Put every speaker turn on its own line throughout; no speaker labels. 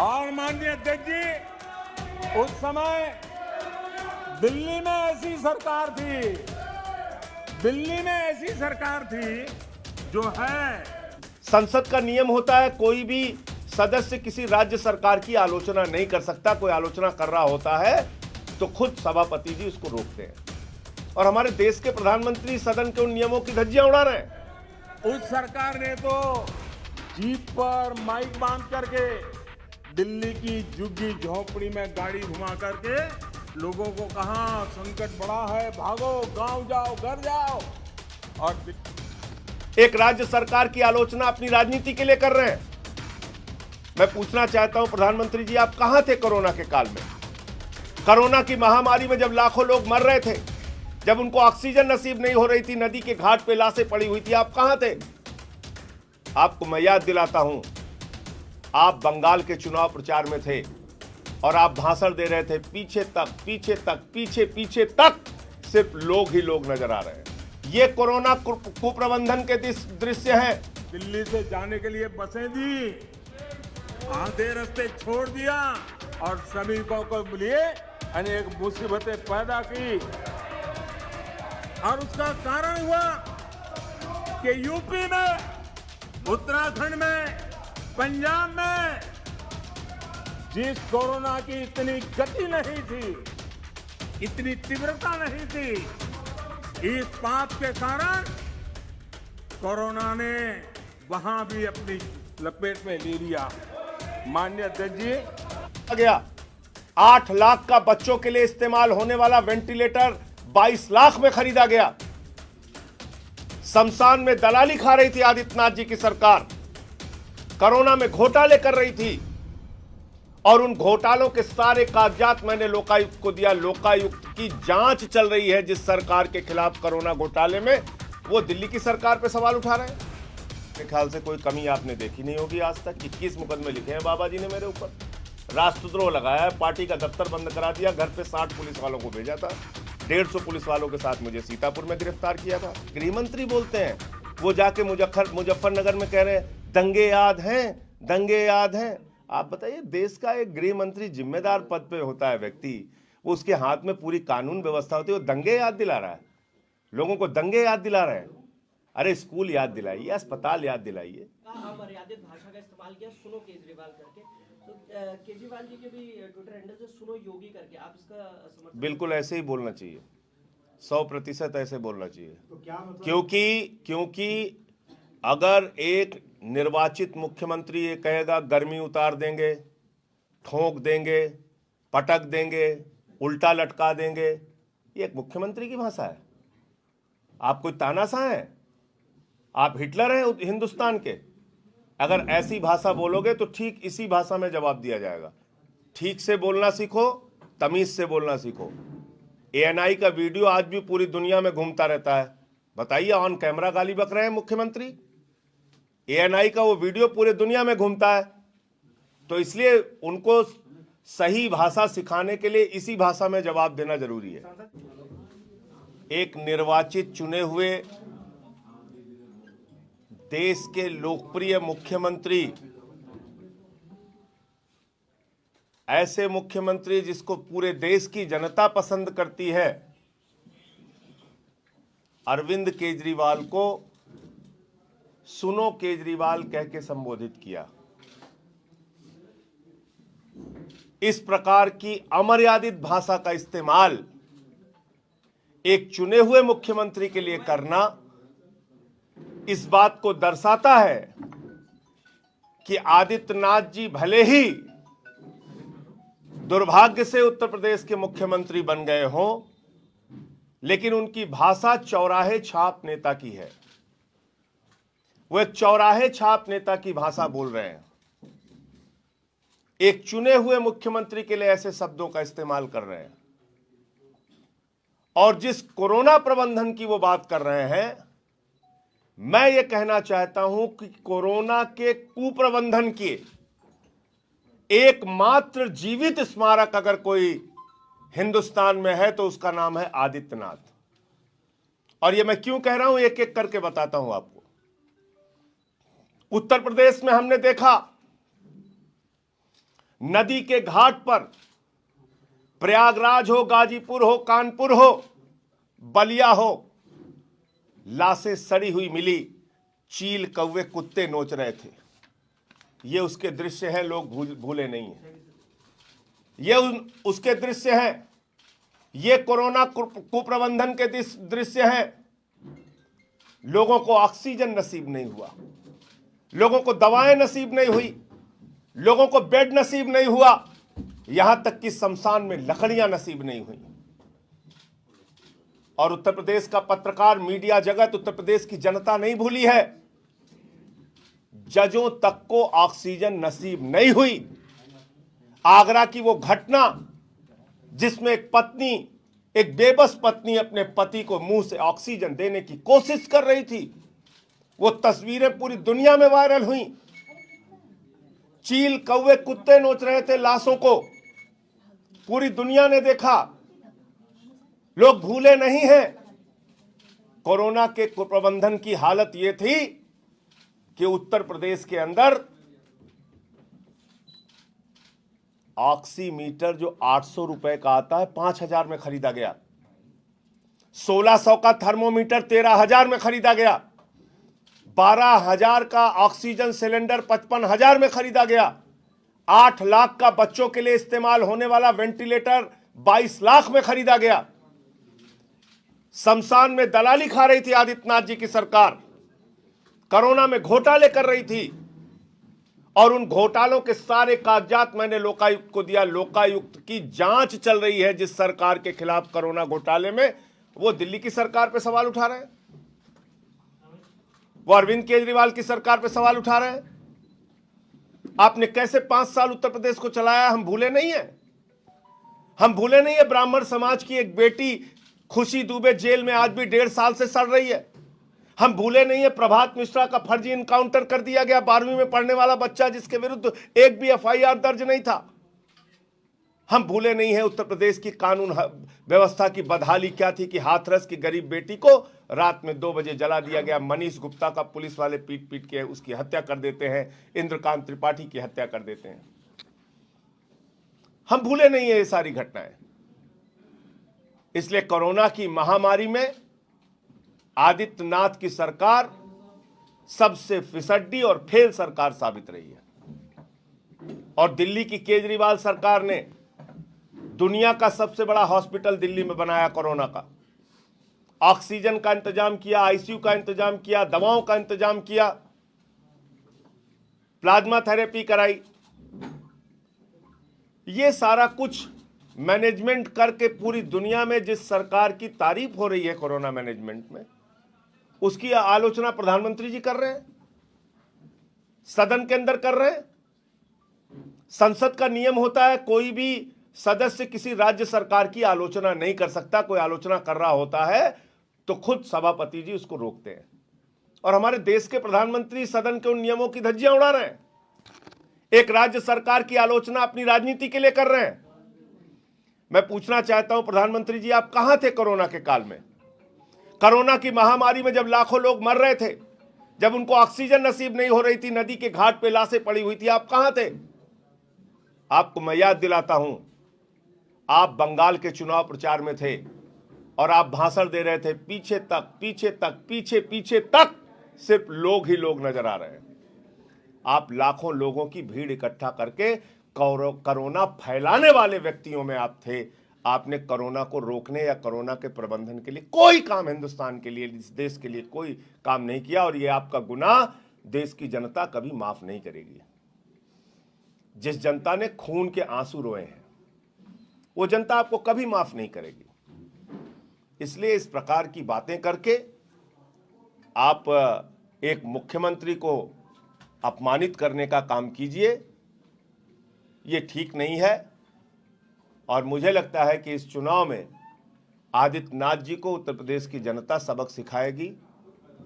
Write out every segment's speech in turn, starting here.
और माननीय अध्यक्ष जी, उस समय दिल्ली में ऐसी सरकार थी, दिल्ली में ऐसी सरकार थी जो है।
संसद का नियम होता है कोई भी सदस्य किसी राज्य सरकार की आलोचना नहीं कर सकता। कोई आलोचना कर रहा होता है तो खुद सभापति जी उसको रोकते हैं, और हमारे देश के प्रधानमंत्री सदन के उन नियमों की धज्जियां उड़ा रहे हैं।
उस सरकार ने तो जीप पर माइक बांध करके दिल्ली की झुग्गी झोपड़ी में गाड़ी घुमा करके लोगों को कहा संकट बड़ा है, भागो, गांव जाओ, घर जाओ। और
एक राज्य सरकार की आलोचना अपनी राजनीति के लिए कर रहे हैं। मैं पूछना चाहता हूं प्रधानमंत्री जी, आप कहां थे कोरोना के काल में? कोरोना की महामारी में जब लाखों लोग मर रहे थे, जब उनको ऑक्सीजन नसीब नहीं हो रही थी, नदी के घाट पे लाशें पड़ी हुई थी, आप कहां थे? आपको मैं याद दिलाता हूं, आप बंगाल के चुनाव प्रचार में थे और आप भाषण दे रहे थे। पीछे पीछे तक सिर्फ लोग ही लोग नजर आ रहे हैं। ये कोरोना कुप्रबंधन के दृश्य हैं।
दिल्ली से जाने के लिए बसें दी, आधे रास्ते छोड़ दिया और श्रमिकों को लिए अनेक मुसीबतें पैदा की। और उसका कारण हुआ कि यूपी में, उत्तराखंड में, पंजाब में जिस कोरोना की इतनी गति नहीं थी, इतनी तीव्रता नहीं थी, इस बात के कारण कोरोना ने वहां भी अपनी लपेट में ले लिया। माननीय अध्यक्ष जी,
गया 8 लाख का बच्चों के लिए इस्तेमाल होने वाला वेंटिलेटर 22 लाख में खरीदा गया। शमशान में दलाली खा रही थी आदित्यनाथ जी की सरकार, कोरोना में घोटाले कर रही थी, और उन घोटालों के सारे कागजात मैंने लोकायुक्त को दिया। लोकायुक्त की जांच चल रही है जिस सरकार के खिलाफ कोरोना घोटाले में, वो दिल्ली की सरकार पे सवाल उठा रहे हैं। मेरे ख्याल से कोई कमी आपने देखी नहीं होगी आज तक। 21 मुकदमे लिखे हैं बाबा जी ने मेरे ऊपर, राष्ट्रद्रोह लगाया है, पार्टी का दफ्तर बंद करा दिया, घर पे 60 पुलिस वालों को भेजा था, 150 पुलिस वालों के साथ मुझे सीतापुर में गिरफ्तार किया था। गृह मंत्री बोलते हैं, वो जाके मुजफ्फरनगर में कह रहे हैं दंगे याद हैं, दंगे याद हैं। आप बताइए, देश का एक गृह मंत्री जिम्मेदार पद पे होता है व्यक्ति, वो उसके हाथ में पूरी कानून व्यवस्था होती है, वो दंगे याद दिला रहा है, लोगों को दंगे याद दिला रहे हैं। अरे स्कूल याद दिलाइए, अस्पताल याद दिलाइए।
अमर्यादित भाषा का इस्तेमाल किया, सुनो केजरीवाल करके, तो केजरीवाल जी के भी ट्विटर हैंडल से सुनो योगी करके, आप इसका समर्थन?
बिल्कुल ऐसे ही बोलना चाहिए, 100% ऐसे बोलना चाहिए।
तो क्या मतलब?
क्योंकि अगर एक निर्वाचित मुख्यमंत्री ये कहेगा गर्मी उतार देंगे, ठोक देंगे, पटक देंगे, उल्टा लटका देंगे, ये एक मुख्यमंत्री की भाषा है? आप कोई तानाशाह हैं? आप हिटलर हैं हिंदुस्तान के? अगर ऐसी भाषा बोलोगे तो ठीक इसी भाषा में जवाब दिया जाएगा। ठीक से बोलना सीखो, तमीज से बोलना सीखो। ANI का वीडियो आज भी पूरी दुनिया में घूमता रहता है। बताइए, ऑन कैमरा गाली बक रहे हैं मुख्यमंत्री? ANI का वो वीडियो पूरे दुनिया में घूमता है, तो इसलिए उनको सही भाषा सिखाने के लिए इसी भाषा में जवाब देना जरूरी है। एक निर्वाचित चुने हुए देश के लोकप्रिय मुख्यमंत्री, ऐसे मुख्यमंत्री जिसको पूरे देश की जनता पसंद करती है, अरविंद केजरीवाल को सुनो केजरीवाल कह के संबोधित किया। इस प्रकार की अमर्यादित भाषा का इस्तेमाल एक चुने हुए मुख्यमंत्री के लिए करना इस बात को दर्शाता है कि आदित्यनाथ जी भले ही दुर्भाग्य से उत्तर प्रदेश के मुख्यमंत्री बन गए हों, लेकिन उनकी भाषा चौराहे छाप नेता की है। वो एक चौराहे छाप नेता की भाषा बोल रहे हैं। एक चुने हुए मुख्यमंत्री के लिए ऐसे शब्दों का इस्तेमाल कर रहे हैं। और जिस कोरोना प्रबंधन की वो बात कर रहे हैं, मैं ये कहना चाहता हूं कि कोरोना के कुप्रबंधन की एकमात्र जीवित स्मारक अगर कोई हिंदुस्तान में है तो उसका नाम है आदित्यनाथ। और ये मैं क्यों कह रहा हूं, एक एक करके बताता हूं आपको। उत्तर प्रदेश में हमने देखा नदी के घाट पर, प्रयागराज हो, गाजीपुर हो, कानपुर हो, बलिया हो, लाशें सड़ी हुई मिली, चील कौवे कुत्ते नोच रहे थे। ये उसके दृश्य हैं, लोग भूले नहीं हैं। ये उसके दृश्य हैं। ये कोरोना कुप्रबंधन के दृश्य हैं। लोगों को ऑक्सीजन नसीब नहीं हुआ, लोगों को दवाएं नसीब नहीं हुई, लोगों को बेड नसीब नहीं हुआ, यहां तक कि शमशान में लकड़ियां नसीब नहीं हुई। और उत्तर प्रदेश का पत्रकार, मीडिया जगत, उत्तर प्रदेश की जनता नहीं भूली है। जजों तक को ऑक्सीजन नसीब नहीं हुई। आगरा की वो घटना जिसमें एक पत्नी, एक बेबस पत्नी अपने पति को मुंह से ऑक्सीजन देने की कोशिश कर रही थी, वो तस्वीरें पूरी दुनिया में वायरल हुई। चील कौवे कुत्ते नोच रहे थे लाशों को, पूरी दुनिया ने देखा। लोग भूले नहीं हैं। कोरोना के कुप्रबंधन की हालत यह थी कि उत्तर प्रदेश के अंदर ऑक्सीमीटर जो 800 रुपए का आता है 5000 में खरीदा गया। 1600 का थर्मोमीटर 13000 में खरीदा गया। 12000 का ऑक्सीजन सिलेंडर 55000 में खरीदा गया। 8 लाख का बच्चों के लिए इस्तेमाल होने वाला वेंटिलेटर 22 लाख में खरीदा गया। शमशान में दलाली खा रही थी आदित्यनाथ जी की सरकार, कोरोना में घोटाले कर रही थी, और उन घोटालों के सारे कागजात मैंने लोकायुक्त को दिया। लोकायुक्त की जांच चल रही है जिस सरकार के खिलाफ कोरोना घोटाले में, वो दिल्ली की सरकार पे सवाल उठा रहे हैं, वो अरविंद केजरीवाल की सरकार पे सवाल उठा रहे हैं। आपने कैसे 5 साल उत्तर प्रदेश को चलाया, हम भूले नहीं है। हम भूले नहीं है। ब्राह्मण समाज की एक बेटी खुशी दुबे जेल में आज भी 1.5 साल से सड़ रही है। हम भूले नहीं है प्रभात मिश्रा का फर्जी इनकाउंटर कर दिया गया, 12वीं में पढ़ने वाला बच्चा जिसके विरुद्ध एक भी एफआईआर दर्ज नहीं था। हम भूले नहीं है उत्तर प्रदेश की कानून व्यवस्था की बदहाली क्या थी कि हाथरस की गरीब बेटी को रात में 2 बजे जला दिया गया। मनीष गुप्ता का पुलिस वाले पीट पीट के उसकी हत्या कर देते हैं, इंद्रकांत त्रिपाठी की हत्या कर देते हैं। हम भूले नहीं है ये सारी घटनाएं। इसलिए कोरोना की महामारी में आदित्यनाथ की सरकार सबसे फिसड्डी और फेल सरकार साबित रही है। और दिल्ली की केजरीवाल सरकार ने दुनिया का सबसे बड़ा हॉस्पिटल दिल्ली में बनाया, कोरोना का ऑक्सीजन का इंतजाम किया, आईसीयू का इंतजाम किया, दवाओं का इंतजाम किया, प्लाज्मा थेरेपी कराई। ये सारा कुछ मैनेजमेंट करके पूरी दुनिया में जिस सरकार की तारीफ हो रही है कोरोना मैनेजमेंट में, उसकी आलोचना प्रधानमंत्री जी कर रहे हैं, सदन के अंदर कर रहे हैं। संसद का नियम होता है कोई भी सदस्य किसी राज्य सरकार की आलोचना नहीं कर सकता। कोई आलोचना कर रहा होता है तो खुद सभापति जी उसको रोकते हैं। और हमारे देश के प्रधानमंत्री सदन के उन नियमों की धज्जियां उड़ा रहे हैं। एक राज्य सरकार की आलोचना अपनी राजनीति के लिए कर रहे हैं। मैं पूछना चाहता हूं प्रधानमंत्री जी, आप कहां थे कोरोना के काल में? कोरोना की महामारी में जब लाखों लोग मर रहे थे, जब उनको ऑक्सीजन नसीब नहीं हो रही थी, नदी के घाट पे लाशें पड़ी हुई थी, आप कहां थे? आपको मैं याद दिलाता हूं, आप बंगाल के चुनाव प्रचार में थे और आप भाषण दे रहे थे। पीछे तक पीछे तक पीछे पीछे तक सिर्फ लोग ही लोग नजर आ रहे हैं। आप लाखों लोगों की भीड़ इकट्ठा करके कोरोना फैलाने वाले व्यक्तियों में आप थे। आपने कोरोना को रोकने या कोरोना के प्रबंधन के लिए कोई काम हिंदुस्तान के लिए, इस देश के लिए कोई काम नहीं किया। और यह आपका गुनाह देश की जनता कभी माफ नहीं करेगी। जिस जनता ने खून के आंसू रोए हैं वो जनता आपको कभी माफ नहीं करेगी। इसलिए इस प्रकार की बातें करके आप एक मुख्यमंत्री को अपमानित करने का काम कीजिए, ये ठीक नहीं है। और मुझे लगता है कि इस चुनाव में आदित्यनाथ जी को उत्तर प्रदेश की जनता सबक सिखाएगी,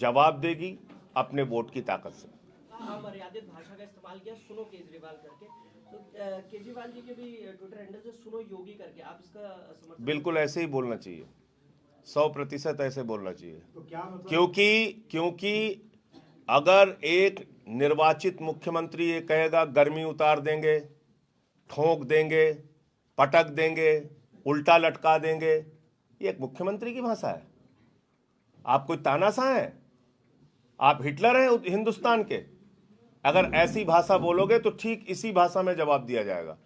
जवाब देगी अपने वोट की ताकत से।
अमर्यादित भाषा का इस्तेमाल किया, सुनो केजरीवाल करके, तो केजरीवाल जी के भी ट्विटर हैंडल से सुनो योगी करके, आप इसका समर्थन?
बिल्कुल ऐसे ही बोलना चाहिए, 100% ऐसे बोलना चाहिए।
तो क्या मतलब?
क्योंकि अगर एक निर्वाचित मुख्यमंत्री ये कहेगा गर्मी उतार देंगे, ठोक देंगे, पटक देंगे, उल्टा लटका देंगे, ये एक मुख्यमंत्री की भाषा है? आप कोई तानाशाह हैं? आप हिटलर हैं हिंदुस्तान के? अगर ऐसी भाषा बोलोगे तो ठीक इसी भाषा में जवाब दिया जाएगा।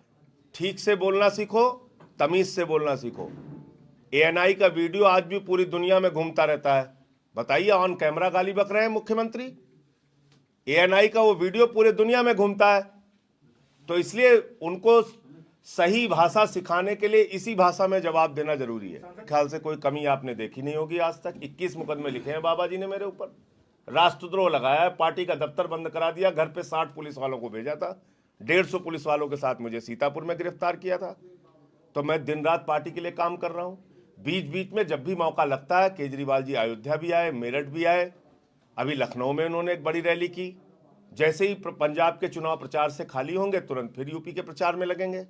ठीक से बोलना सीखो, तमीज से बोलना सीखो। एएनआई का वीडियो आज भी पूरी दुनिया में घूमता रहता है। बताइए, ऑन कैमरा गाली बक रहे हैं मुख्यमंत्री? एएनआई का वो वीडियो पूरे दुनिया में घूमता है। तो इसलिए उनको सही भाषा सिखाने के लिए इसी भाषा में जवाब देना जरूरी है। ख्याल से कोई कमी आपने देखी नहीं होगी आज तक। 21 मुकदमे लिखे हैं बाबा जी ने मेरे ऊपर, राष्ट्रद्रोह लगाया है, पार्टी का दफ्तर बंद करा दिया, घर पे 60 पुलिस वालों को भेजा था, 150 पुलिस वालों के साथ मुझे सीतापुर में गिरफ्तार किया था। तो मैं दिन रात पार्टी के लिए काम कर रहा हूं। बीच बीच में जब भी मौका लगता है, केजरीवाल जी अयोध्या भी आए, मेरठ भी आए, अभी लखनऊ में उन्होंने एक बड़ी रैली की। जैसे ही पंजाब के चुनाव प्रचार से खाली होंगे तुरंत फिर यूपी के प्रचार में लगेंगे।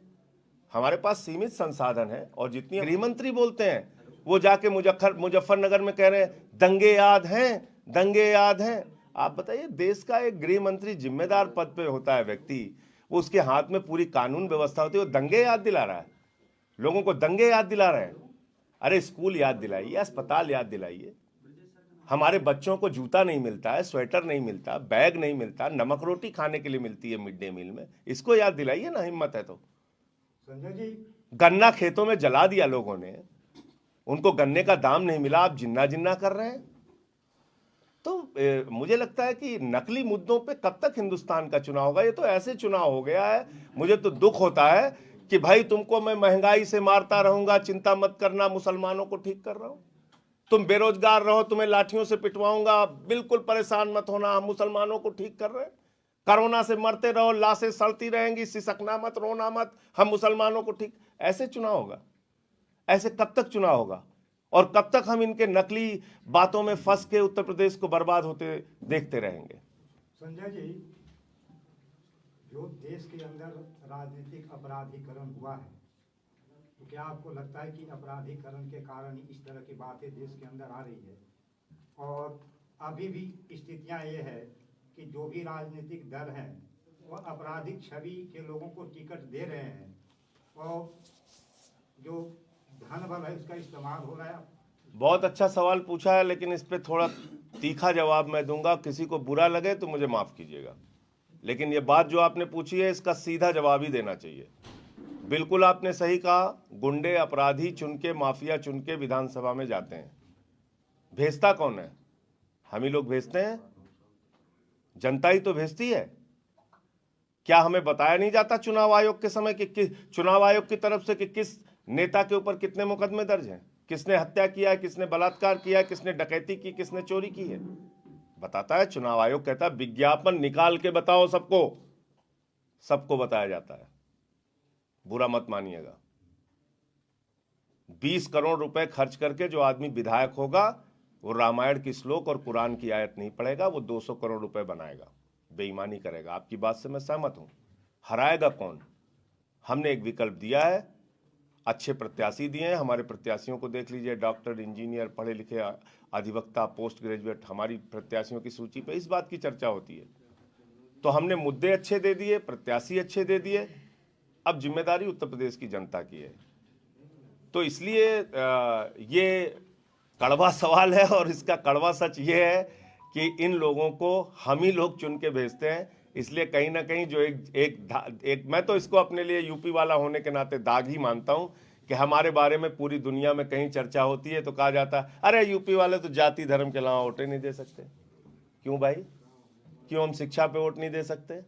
हमारे पास सीमित संसाधन है। और जितनी गृह मंत्री बोलते हैं, वो जाके मुजफ्फरनगर में कह रहे हैं दंगे याद हैं, दंगे याद हैं। आप बताइए, देश का एक गृह मंत्री जिम्मेदार पद पे होता है व्यक्ति, वो उसके हाथ में पूरी कानून व्यवस्था होती है, वो दंगे याद दिला रहा है, लोगों को दंगे याद दिला रहे हैं। अरे स्कूल याद दिलाइए, अस्पताल याद दिलाइए। हमारे बच्चों को जूता नहीं मिलता है, स्वेटर नहीं मिलता, बैग नहीं मिलता, नमक रोटी खाने के लिए मिलती है मिड डे मील में, इसको याद दिलाइए ना, हिम्मत है तो।
संजय जी,
गन्ना खेतों में जला दिया लोगों ने, उनको गन्ने का दाम नहीं मिला, आप जिन्ना जिन्ना कर रहे हैं। तो मुझे लगता है कि नकली मुद्दों पे कब तक हिंदुस्तान का चुनाव होगा? ये तो ऐसे चुनाव हो गया है, मुझे तो दुख होता है कि भाई तुमको मैं महंगाई से मारता रहूंगा, चिंता मत करना, मुसलमानों को ठीक कर रहा हूं। तुम बेरोजगार रहो, तुम्हें लाठियों से पिटवाऊंगा, बिल्कुल परेशान मत होना, हम मुसलमानों को ठीक कर रहे हैं। कोरोना से मरते रहो, लाशें सड़ती रहेंगी, सिसकना मत, रोना मत, हम मुसलमानों को ठीक। ऐसे चुनाव होगा? ऐसे कब तक चुनाव होगा? और कब तक हम इनके नकली बातों में फंस के उत्तर प्रदेश को बर्बाद होते देखते रहेंगे?
संजय जी, जो देश के अंदर राजनीतिक अपराधीकरण हुआ है, तो क्या आपको लगता है कि अपराधीकरण के कारण इस तरह की बातें देश के अंदर आ रही है? और अभी भी स्थितियां ये है कि जो भी राजनीतिक दल हैं वो आपराधिक छवि के लोगों को टिकट दे रहे हैं और जो धन बल है उसका इस्तेमाल हो रहा है।
बहुत अच्छा सवाल पूछा है, लेकिन इस पे थोड़ा तीखा जवाब मैं दूंगा। किसी को बुरा लगे तो मुझे माफ कीजिएगा, लेकिन ये बात जो आपने पूछी है इसका सीधा जवाब ही देना चाहिए। बिल्कुल आपने सही कहा, गुंडे अपराधी चुन के, माफिया चुन के विधानसभा में जाते हैं। भेजता कौन है? हम ही लोग भेजते हैं, जनता ही तो भेजती है। क्या हमें बताया नहीं जाता चुनाव आयोग के समय कि चुनाव आयोग की तरफ से कि किस नेता के ऊपर कितने मुकदमे दर्ज हैं, किसने हत्या किया है, किसने बलात्कार किया है, किसने डकैती की, किसने चोरी की है? बताता है चुनाव आयोग। कहता है विज्ञापन निकाल के बताओ, सबको बताया जाता है। बुरा मत मानिएगा। 20 करोड़ रुपए खर्च करके जो आदमी विधायक होगा वो रामायण की श्लोक और कुरान की आयत नहीं पढ़ेगा, वो 200 करोड़ रुपए बनाएगा, बेईमानी करेगा। आपकी बात से मैं सहमत हूं। हराएगा कौन? हमने एक विकल्प दिया है, अच्छे प्रत्याशी दिए हैं। हमारे प्रत्याशियों को देख लीजिए, डॉक्टर, इंजीनियर, पढ़े लिखे, अधिवक्ता, पोस्ट ग्रेजुएट, हमारी प्रत्याशियों की सूची पे इस बात की चर्चा होती है। तो हमने मुद्दे अच्छे दे दिए, प्रत्याशी अच्छे दे दिए, अब जिम्मेदारी उत्तर प्रदेश की जनता की है। तो इसलिए ये कड़वा सवाल है और इसका कड़वा सच ये है कि इन लोगों को हम ही लोग चुन के भेजते हैं। इसलिए कहीं ना कहीं जो एक मैं तो इसको अपने लिए यूपी वाला होने के नाते दाग ही मानता हूं कि हमारे बारे में पूरी दुनिया में कहीं चर्चा होती है तो कहा जाता है अरे यूपी वाले तो जाति धर्म के अलावा वोट नहीं दे सकते। क्यों भाई? क्यों हम शिक्षा पे वोट नहीं दे सकते?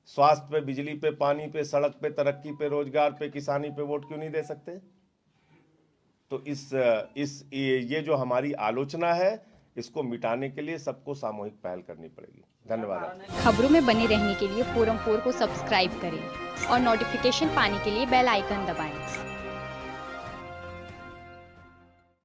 स्वास्थ्य पे, बिजली पे, पानी पे, सड़क पे, तरक्की पे, रोजगार पे, किसानी पे वोट क्यों नहीं दे सकते? तो ये जो हमारी आलोचना है इसको मिटाने के लिए सबको सामूहिक पहल करनी पड़ेगी। धन्यवाद।
खबरों में बने रहने के लिए फोरम 4 को सब्सक्राइब करें और नोटिफिकेशन पाने के लिए बेल आइकन दबाएं।